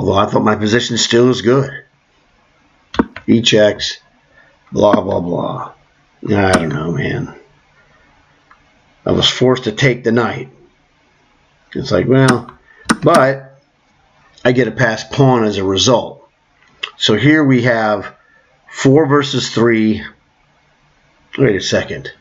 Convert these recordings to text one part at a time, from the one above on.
Although I thought my position still is good. He checks. Blah, blah, blah. I don't know, man. I was forced to take the knight. It's like, well, but I get a pass pawn as a result. So here we have 4 versus 3. Wait a second.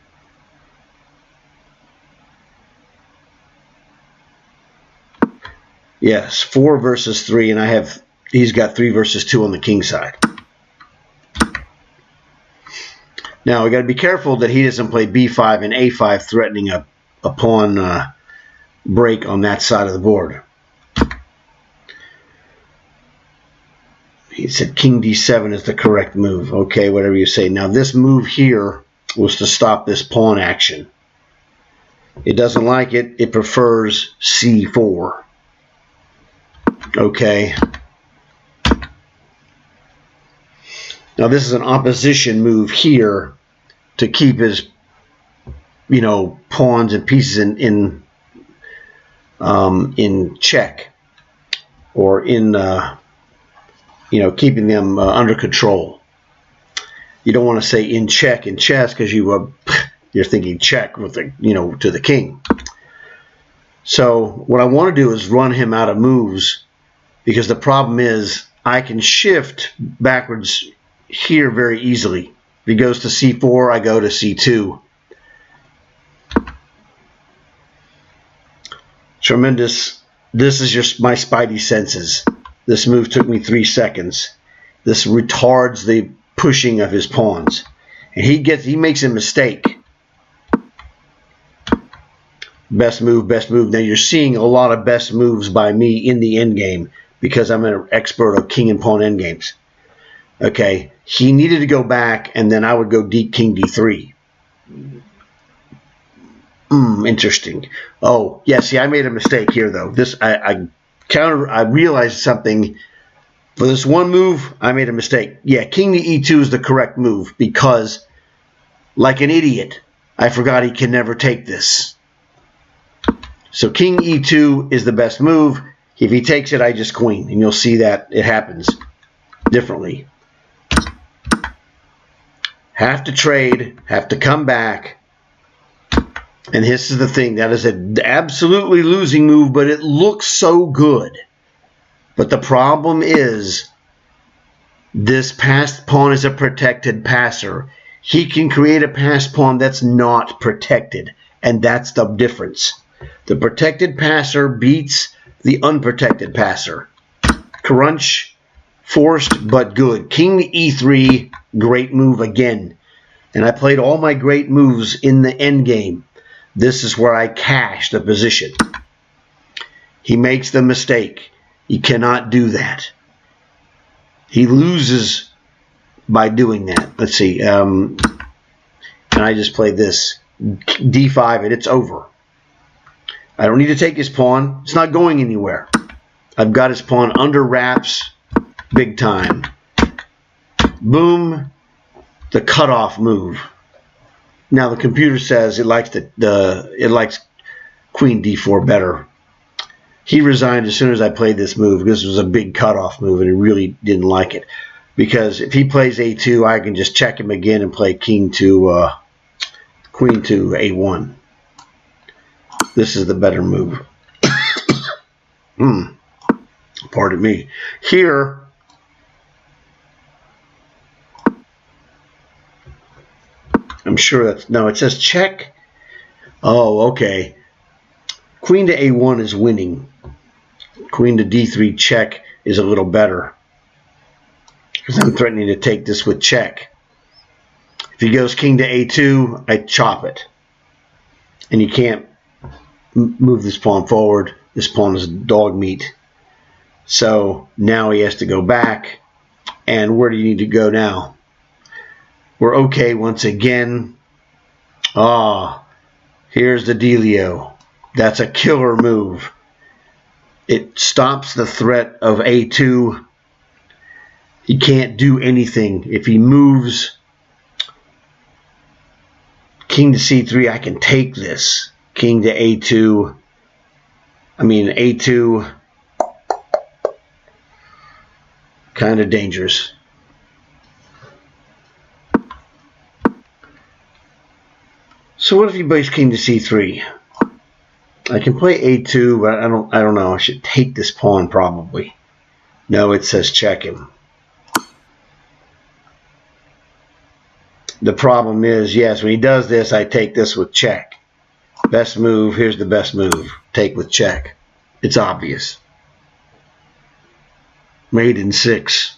Yes, 4 versus 3, and he's got 3 versus 2 on the king side. Now we got to be careful that he doesn't play b5 and a5, threatening a pawn break on that side of the board. He said king d7 is the correct move. Okay, whatever you say. Now this move here was to stop this pawn action. It doesn't like it. It prefers c4. Okay. Now this is an opposition move here to keep his, pawns and pieces in check, or in keeping them under control. You don't want to say in check in chess, because you're thinking check with the to the king. So what I want to do is run him out of moves, because the problem is I can shift backwards here very easily. If he goes to c4, I go to c2. Tremendous. This is just my spidey senses. This move took me 3 seconds. This retards the pushing of his pawns. And he makes a mistake. Best move, best move. Now you're seeing a lot of best moves by me in the endgame, because I'm an expert of king and pawn endgames. Okay, he needed to go back, and then I would go king d3. Interesting. Oh, yeah, see, I made a mistake here, though. I realized something. For this one move, I made a mistake. Yeah, king to e2 is the correct move, because, like an idiot, I forgot he can never take this. So king e2 is the best move. If he takes it, I just queen, and you'll see that it happens differently. Have to trade, have to come back. And this is the thing. That is an absolutely losing move, but it looks so good. But the problem is, this passed pawn is a protected passer. He can create a passed pawn that's not protected, and that's the difference. The protected passer beats the unprotected passer. Crunch, forced but good. King to e3, great move again. And I played all my great moves in the endgame. This is where I cash the position. He makes the mistake. He cannot do that. He loses by doing that. Let's see. And I just played this. d5, and it's over. I don't need to take his pawn. It's not going anywhere. I've got his pawn under wraps big time. Boom. The cutoff move. Now the computer says it likes it likes queen d4 better. He resigned as soon as I played this move, because it was a big cutoff move, and he really didn't like it. Because if he plays a2, I can just check him again and play queen to a1. This is the better move. Pardon me. Here, I'm sure that's, no, it says check. Oh, okay. Queen to a1 is winning. Queen to d3 check is a little better, because I'm threatening to take this with check. If he goes king to a2, I chop it. And you can't move this pawn forward. This pawn is dog meat. So now he has to go back. And where do you need to go now? We're okay once again. Here's the dealio. That's a killer move. It stops the threat of a2. He can't do anything. If he moves king to c3, I can take this. King to a2. I mean a2. Kind of dangerous. So what if you place king to c3? I can play a2, but I don't know. I should take this pawn probably. No, it says check him. The problem is, yes, when he does this, I take this with check. Best move, here's the best move. Take with check. It's obvious. Made in 6.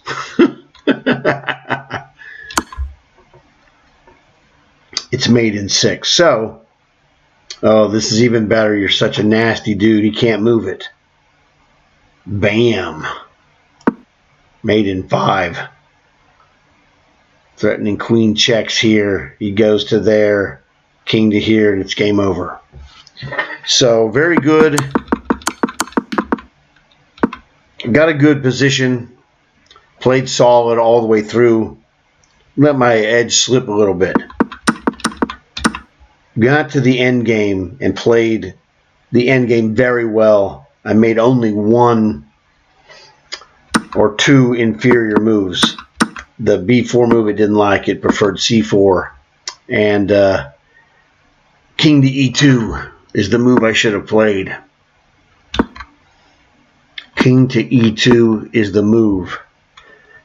It's made in 6. So, oh, this is even better. You're such a nasty dude. He can't move it. Bam. Made in 5. Threatening queen checks here. He goes to there. King to here, and it's game over. So, very good. Got a good position. Played solid all the way through. Let my edge slip a little bit. Got to the end game and played the end game very well. I made only 1 or 2 inferior moves. The b4 move, it didn't like. It preferred c4. And king to e2 is the move I should have played. King to e2 is the move.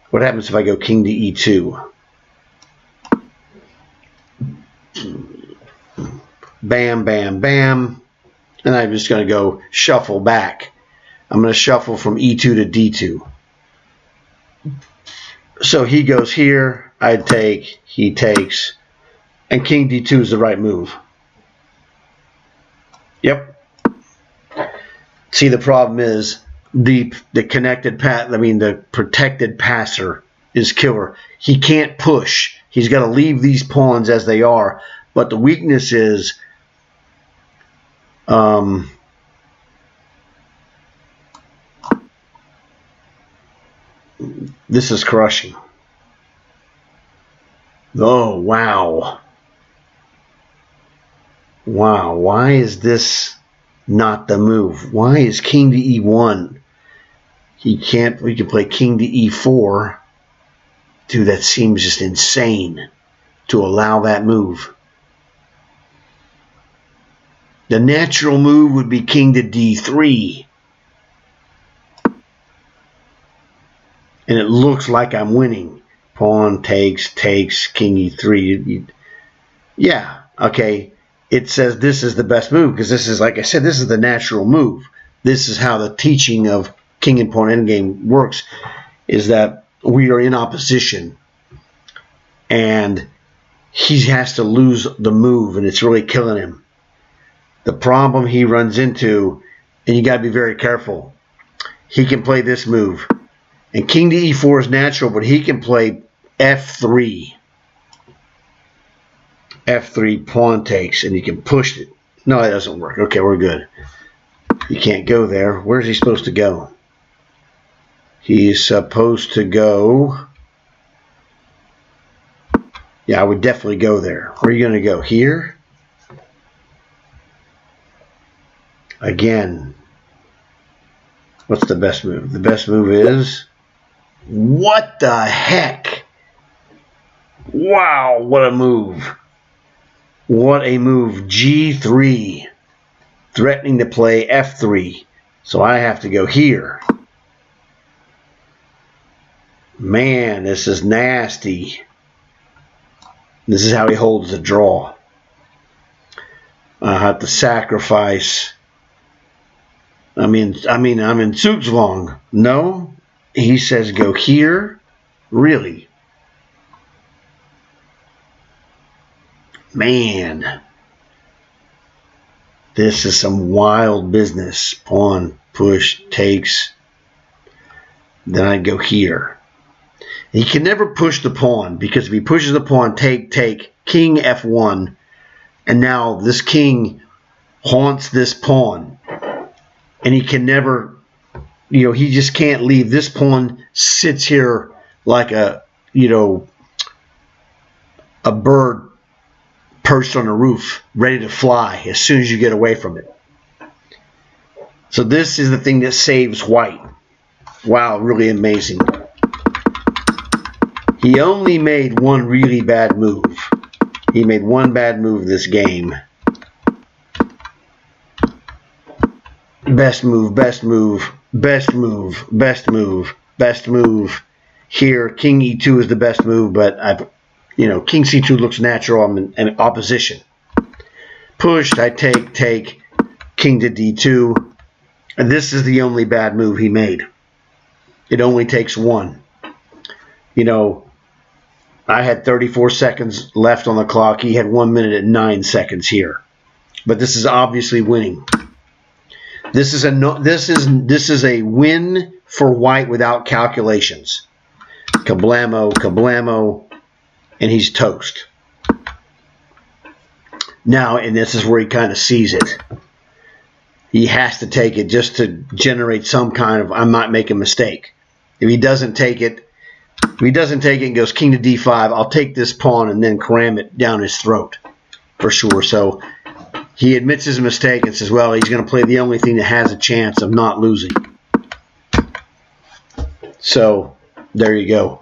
What happens if I go king to e2? Bam, bam, bam. And I'm just going to go shuffle back. I'm going to shuffle from e2 to d2. So he goes here. I take. He takes. And king d2 is the right move. Yep. See, the problem is the connected the protected passer is killer. He can't push. He's got to leave these pawns as they are. But the weakness is this is crushing. Oh, wow. Wow, why is this not the move? Why is king to e1? We can play king to e4. Dude, that seems just insane to allow that move. The natural move would be king to d3. And it looks like I'm winning. Pawn takes, king e3. Yeah, okay. It says this is the best move because this is, like I said, this is the natural move. This is how the teaching of king and pawn endgame works, is that we are in opposition and he has to lose the move and it's really killing him. The problem he runs into, and you got to be very careful, he can play this move. And king to e4 is natural, but he can play f3. F3 pawn takes, and he can push it. No, that doesn't work. Okay, we're good. He can't go there. Where's he supposed to go? He's supposed to go... Yeah, I would definitely go there. Where are you going to go? Here? Again. What's the best move? The best move is... What the heck? Wow, what a move. What a move. G3. Threatening to play F3. So I have to go here. Man, this is nasty. This is how he holds the draw. I have to sacrifice. I'm in Zugzwang. No. He says go here. Really? Man. This is some wild business. Pawn, push, takes. Then I go here. He can never push the pawn, because if he pushes the pawn, take, king f1, and now this king haunts this pawn. And he can never, he just can't leave. This pawn sits here like a bird perched on a roof, ready to fly as soon as you get away from it. So this is the thing that saves white. Wow, really amazing. He only made one really bad move. He made one bad move this game. Best move, best move, best move, best move, best move. Here, King E2 is the best move, but King C2 looks natural. I'm in opposition. Pushed, I take, King to D2. And this is the only bad move he made. It only takes one. I had 34 seconds left on the clock. He had 1 minute and 9 seconds here. But this is obviously winning. This is a win for white without calculations. Kablamo, kablamo, and he's toast. Now, and this is where he kind of sees it. He has to take it just to generate some kind of, I might make a mistake. If he doesn't take it and goes king to d5, I'll take this pawn and then cram it down his throat for sure. So he admits his mistake and says, well, he's going to play the only thing that has a chance of not losing. So there you go.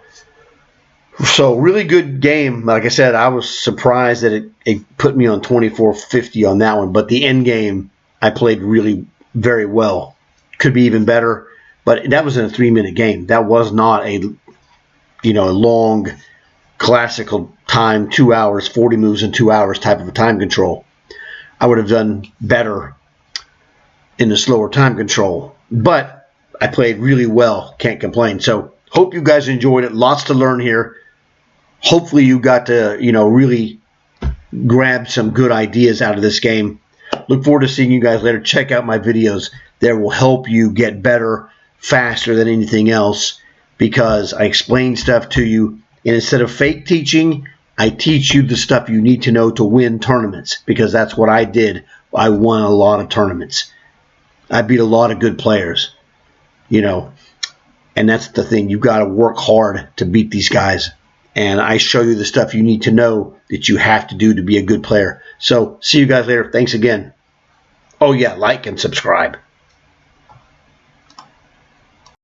So really good game. Like I said, I was surprised that it put me on 24-50 on that one. But the end game, I played really very well. Could be even better. But that was in a 3-minute game. That was not a long classical time, 2 hours, 40 moves in 2 hours type of a time control. I would have done better in the slower time control. But I played really well. Can't complain. So hope you guys enjoyed it. Lots to learn here. Hopefully you got to, really grab some good ideas out of this game. Look forward to seeing you guys later. Check out my videos. That will help you get better faster than anything else, because I explain stuff to you. And instead of fake teaching, I teach you the stuff you need to know to win tournaments, because that's what I did. I won a lot of tournaments. I beat a lot of good players, and that's the thing. You've got to work hard to beat these guys. And I show you the stuff you need to know that you have to do to be a good player. So see you guys later. Thanks again. Oh, yeah, like and subscribe.